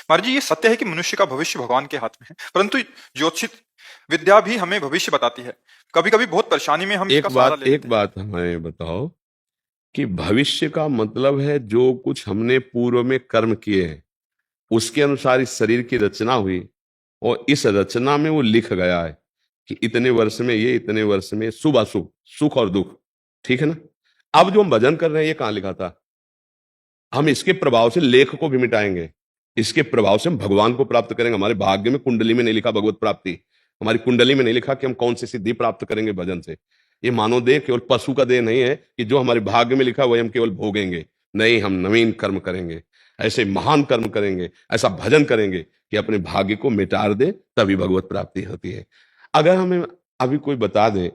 महाराज जी, ये सत्य है कि मनुष्य का भविष्य भगवान के हाथ में है, परंतु ज्योतिषित विद्या भी हमें भविष्य बताती है। कभी कभी बहुत परेशानी में हम इसका सहारा ले एक लेते हैं। बात हमें बताओ कि भविष्य का मतलब है जो कुछ हमने पूर्व में कर्म किए हैं उसके अनुसार इस शरीर की रचना हुई और इस रचना में वो लिख गया है कि इतने वर्ष में ये, इतने वर्ष में शुभ अशुभ, सुख और दुख। ठीक है ना? अब जो हम भजन कर रहे हैं ये कहाँ लिखा था? हम इसके प्रभाव से लेख को भी मिटाएंगे, इसके प्रभाव से हम भगवान को प्राप्त करेंगे। हमारे भाग्य में, कुंडली में नहीं लिखा भगवत प्राप्ति, हमारी कुंडली में नहीं लिखा कि हम कौन सी सिद्धि प्राप्त करेंगे भजन से। ये मानव देह केवल पशु का देह नहीं है कि जो हमारे भाग्य में लिखा वही हम केवल भोगेंगे। नहीं, हम नवीन कर्म करेंगे, ऐसे महान कर्म करेंगे, ऐसा भजन करेंगे कि अपने भाग्य को मिटार दे, तभी भगवत प्राप्ति होती है। अगर हमें अभी कोई बता दे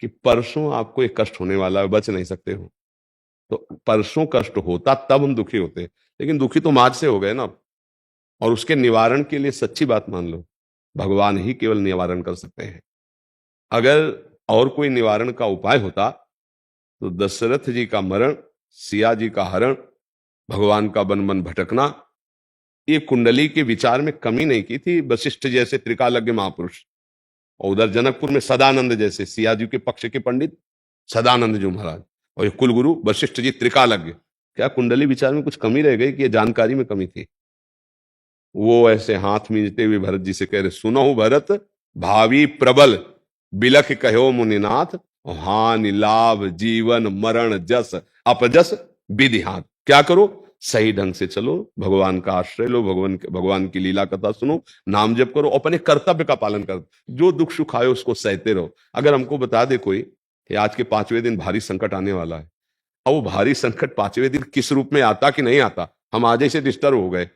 कि परसों आपको एक कष्ट होने वाला है, बच नहीं सकते हो, तो परसों कष्ट होता तब हम दुखी होते, लेकिन दुखी तो आज से हो गए ना। और उसके निवारण के लिए सच्ची बात मान लो, भगवान ही केवल निवारण कर सकते हैं। अगर और कोई निवारण का उपाय होता तो दशरथ जी का मरण, सिया जी का हरण, भगवान का वन वन भटकना, ये कुंडली के विचार में कमी नहीं की थी वशिष्ठ जैसे त्रिकालज्ञ महापुरुष, और उधर जनकपुर में सदानंद जैसे सिया जी के पक्ष के पंडित सदानंद जी महाराज, और ये कुलगुरु वशिष्ठ जी त्रिकालज्ञ। क्या कुंडली विचार में कुछ कमी रह गई कि ये जानकारी में कमी थी? वो ऐसे हाथ मींचते हुए भरत जी से कह रहे, सुनो भरत, भावी प्रबल बिलख कहो मुनिनाथ, हानि लाभ जीवन मरण जस अपजस विधि हाथ। क्या करो? सही ढंग से चलो, भगवान का आश्रय लो, भगवान की लीला कथा सुनो, नाम जप करो, अपने कर्तव्य का पालन करो, जो दुख सुख आए उसको सहते रहो। अगर हमको बता दे कोई कि आज के 5वें दिन भारी संकट आने वाला है, और वो भारी संकट 5वें दिन किस रूप में आता कि नहीं आता, हम आज ही से डिस्टर्ब हो गए,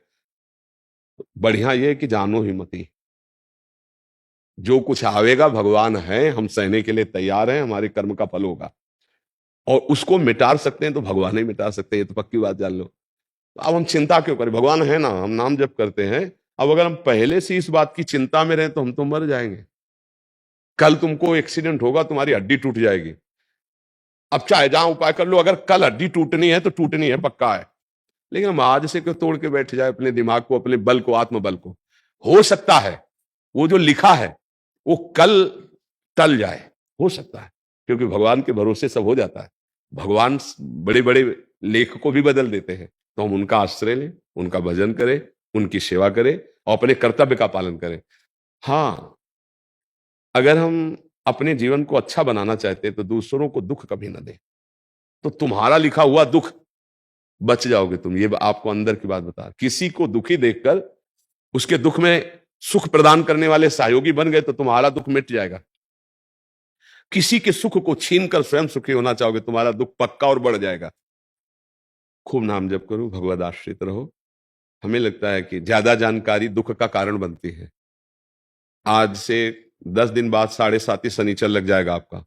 बढ़िया ये है कि जानो ही मती, जो कुछ आवेगा भगवान है, हम सहने के लिए तैयार हैं, हमारे कर्म का फल होगा। और उसको मिटा सकते हैं तो भगवान ही मिटा सकते हैं, ये तो पक्की बात जान लो। अब हम चिंता क्यों करें? भगवान है ना, हम नाम जप करते हैं। अब अगर हम पहले से इस बात की चिंता में रहें तो हम तो मर जाएंगे। कल तुमको एक्सीडेंट होगा, तुम्हारी हड्डी टूट जाएगी। अब चाहे जहां उपाय कर लो, अगर कल हड्डी टूटनी है तो टूटनी है, पक्का है। लेकिन हम आज से क्यों तोड़ के बैठ जाए अपने दिमाग को, अपने बल को, आत्मबल को? हो सकता है वो जो लिखा है वो कल टल जाए, हो सकता है, क्योंकि भगवान के भरोसे सब हो जाता है। भगवान बड़े बड़े लेख को भी बदल देते हैं, तो हम उनका आश्रय लें, उनका भजन करें, उनकी सेवा करें और अपने कर्तव्य का पालन करें। हाँ, अगर हम अपने जीवन को अच्छा बनाना चाहते हैं तो दूसरों को दुख कभी ना दें, तो तुम्हारा लिखा हुआ दुख बच जाओगे तुम। ये आपको अंदर की बात बता, किसी को दुखी देखकर उसके दुख में सुख प्रदान करने वाले सहयोगी बन गए तो तुम्हारा दुख मिट जाएगा। किसी के सुख को छीनकर स्वयं सुखी होना चाहोगे, तुम्हारा दुख पक्का और बढ़ जाएगा। खूब नाम जप करो, भगवद आश्रित रहो। हमें लगता है कि ज्यादा जानकारी दुख का कारण बनती है। आज से 10 दिन बाद 7.5 शनिचर लग जाएगा आपका,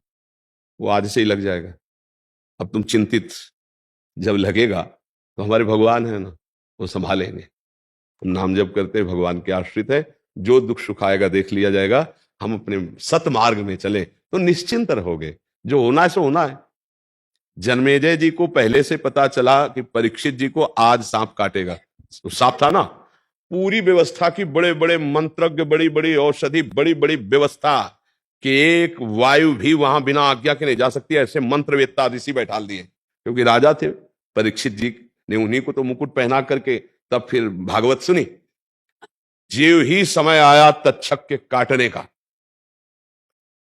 वो आज से ही लग जाएगा। अब तुम चिंतित जब लगेगा तो हमारे भगवान है ना, वो संभालेंगे। हम नाम जप करते हैं, भगवान के आश्रित है, जो दुख सुख आएगा देख लिया जाएगा। हम अपने सतमार्ग में चले तो निश्चिंत रहोगे, जो होना है सो होना है। जन्मेजय जी को पहले से पता चला कि परीक्षित जी को आज सांप काटेगा, तो सांप था ना, पूरी व्यवस्था की, बड़े बड़े मंत्रज्ञ, बड़ी बड़ी औषधि, बड़ी बड़ी व्यवस्था कि एक वायु भी वहां बिना आज्ञा के नहीं जा सकती, ऐसे मंत्रवेत्ता ऋषि बैठा दिए, क्योंकि राजा थे। परीक्षित जी ने उन्हीं को तो मुकुट पहना करके तब फिर भागवत सुनी। ज्यों ही समय आया तक्षक के काटने का,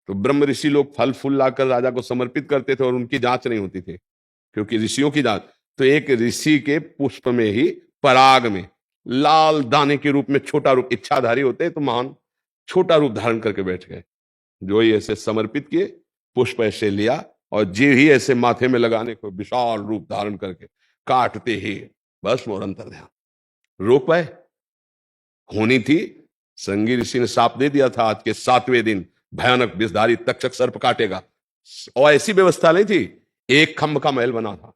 तो ब्रह्म ऋषि लोग फल फूल लाकर राजा को समर्पित करते थे और उनकी जांच नहीं होती थी, क्योंकि ऋषियों की जांच, तो एक ऋषि के पुष्प में ही, पराग में, लाल दाने के रूप में छोटा रूप, इच्छाधारी होते तो महान, छोटा रूप धारण करके बैठ गए। जो ही ऐसे समर्पित किए, पुष्प ऐसे लिया और जे ही ऐसे माथे में लगाने को, विशाल रूप धारण करके काटते ही बस मोर अंतर ध्यान। रोक पाए? होनी थी। संगी ऋषि ने साप दे दिया था, आज के 7वें दिन भयानक विषधारी तक्षक सर्प काटेगा। और ऐसी व्यवस्था नहीं थी, एक खंभ का महल बना था,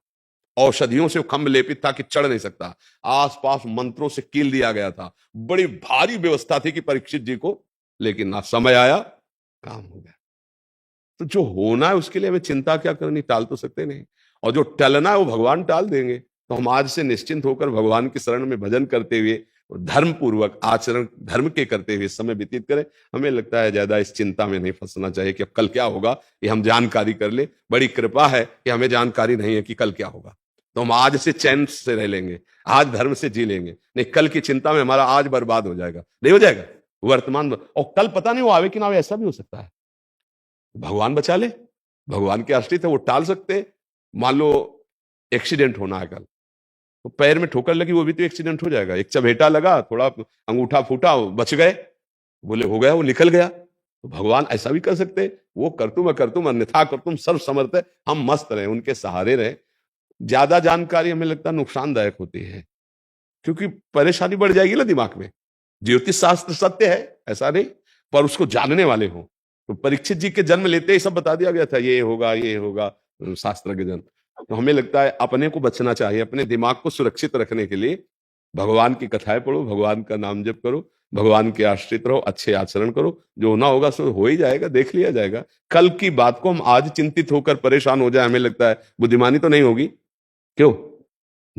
औषधियों से खंभ लेपित था कि चढ़ नहीं सकता, आसपास मंत्रों से कील दिया गया था, बड़ी भारी व्यवस्था थी कि परीक्षित जी को, लेकिन ना समय आया, काम हो गया। तो जो होना है उसके लिए हमें चिंता क्या करनी, टाल तो सकते नहीं, और जो टलना है वो भगवान टाल देंगे। तो हम आज से निश्चिंत होकर भगवान की शरण में भजन करते हुए धर्म पूर्वक आचरण धर्म के करते हुए समय व्यतीत करें। हमें लगता है ज्यादा इस चिंता में नहीं फंसना चाहिए कि अब कल क्या होगा, ये हम जानकारी कर ले। बड़ी कृपा है कि हमें जानकारी नहीं है कि कल क्या होगा, तो हम आज से चैन से रह लेंगे, आज धर्म से जी लेंगे। नहीं, कल की चिंता में हमारा आज बर्बाद हो जाएगा, नहीं हो जाएगा वर्तमान, और कल पता नहीं वो आवे कि ना आवे, ऐसा भी हो सकता है। भगवान बचा ले, भगवान के आश्रित है, वो टाल सकते हैं। मान लो एक्सीडेंट होना है कल, तो पैर में ठोकर लगी, वो भी तो एक्सीडेंट हो जाएगा। एक चबेटा लगा, थोड़ा अंगूठा फूटा, बच गए, बोले हो गया, वो निकल गया। तो भगवान ऐसा भी कर सकते, वो कर तुम अन्यथा कर तुम सर्व समर्थ है। हम मस्त रहे, उनके सहारे रहे। ज्यादा जानकारी हमें लगता है नुकसानदायक होती है, क्योंकि परेशानी बढ़ जाएगी ना दिमाग में। ज्योतिष शास्त्र सत्य है, ऐसा नहीं, पर उसको जानने वाले हों। तो परीक्षित जी के जन्म लेते ही सब बता दिया गया था, ये होगा शास्त्र के जन्म। तो हमें लगता है अपने को बचना चाहिए, अपने दिमाग को सुरक्षित रखने के लिए भगवान की कथाएं पढ़ो, भगवान का नाम जप करो, भगवान के आश्रित रहो, अच्छे आचरण करो। जो होना होगा सो हो ही जाएगा, देख लिया जाएगा। कल की बात को हम आज चिंतित होकर परेशान हो जाए, हमें लगता है बुद्धिमानी तो नहीं होगी। क्यों?